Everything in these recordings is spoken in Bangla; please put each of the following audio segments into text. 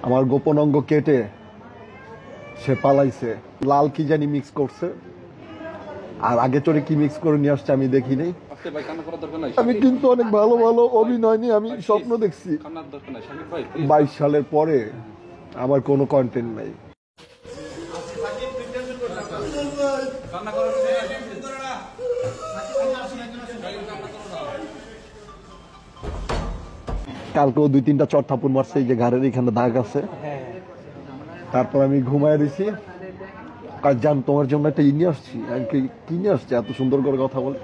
আমার গোপন অঙ্গ কেটে সে পালাইছে। লাল কি জানি মিক্স করছে, আর আগে চোরে কি মিক্স করে নিয়ে আসছে আমি দেখি নাই। আমি কিন্তু অনেক ভালো ভালো অভিনয় নিয়ে আমি স্বপ্ন দেখছি। 22 সালের পরে আমার কোনো কন্টেন্ট নাই। কালকেও 2-3টা চট থাপুর মারছে, এই যে ঘাড়ের এখানে দাগ আছে। তারপর আমি ঘুমায় দিছি। আর জান তোমার জন্য একটা নিয়ে আসছি। আমি কি নিয়ে আসছি এত সুন্দর করে কথা বলে?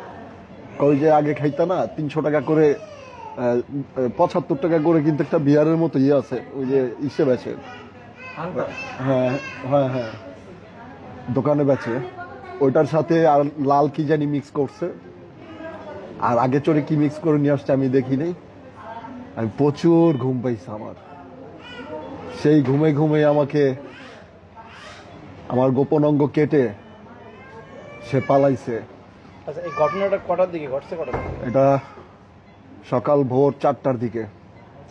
কই যে আগে খাইতা না 300 টাকা করে, 75 টাকা করে কিন্তু একটা বিয়ারের মতো আছে, ওই যে ইসে বেচে। হ্যাঁ হ্যাঁ হ্যাঁ, দোকানে বেচে। ওইটার সাথে আর লাল কি জানি মিক্স করছে, আর আগে চোরে কি মিক্স করে নিয়ে আসছে আমি দেখি নাই। আমি প্রচুর ঘুম পাইছি আমার। সেই ঘুমে ঘুমে আমাকে আমার গোপন অঙ্গ কেটে সে পালাইছে। আচ্ছা, এই ঘটনাটা কটার দিকে ঘটছে? এটা সকাল ভোর 4টার দিকে।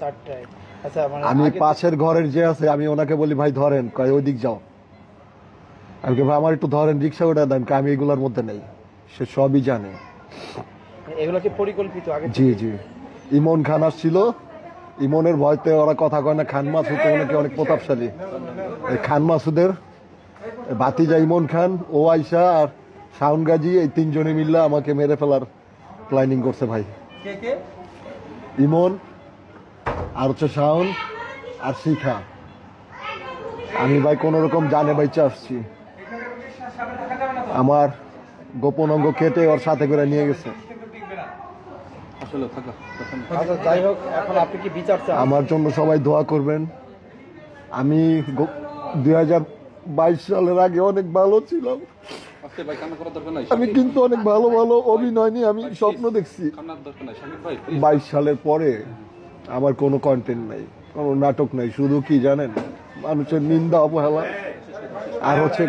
4টায়? আচ্ছা, মানে আমি পাশের ঘরের যে আছে, আমি ওনাকে বলি ভাই ধরেন, কয় ওই দিক যাও। আমি ভাই আমার একটু ধরেন, রিক্সা ওটা দেন, আমি এগুলোর মধ্যে নেই। সে সবই জানে। এগুলো কি পরিকল্পিত আগে? জি জি। ইমন খান আসছিল, ইমনের ভয়তে ওরা কথা কয় না। খান মাসুদ ওনাকে অনেক প্রতাপশালী। এই খান মাসুদের ভাতিজা ইমন খান, ও আইসা আর শাওন গাজী, এই 3 জনে মিললে আমাকে মেরে ফেলার প্ল্যানিং করছে ভাই। ইমন আর হচ্ছে শাওন আর শিখা। আমি ভাই কোন রকম জানে বাইচে আসছি। আমার গোপন অঙ্গ কেটে ওর সাথে করে নিয়ে গেছে। আচ্ছা, যাই হোক, এখন আপনি কি বিচার চান? আমার জন্য সবাই দোয়া করবেন। আমি 2022 সালের আগে অনেক ভালো ছিলাম। আমি কিন্তু অনেক ভালো ভালো অভিনয় নিয়ে আমি স্বপ্ন দেখছি। 22 সালের পরে আমার কোনো কন্টেন্ট নাই, কোনো নাটক নাই। শুধু কি জানেন, মানুষের নিন্দা অবহেলা আর হচ্ছে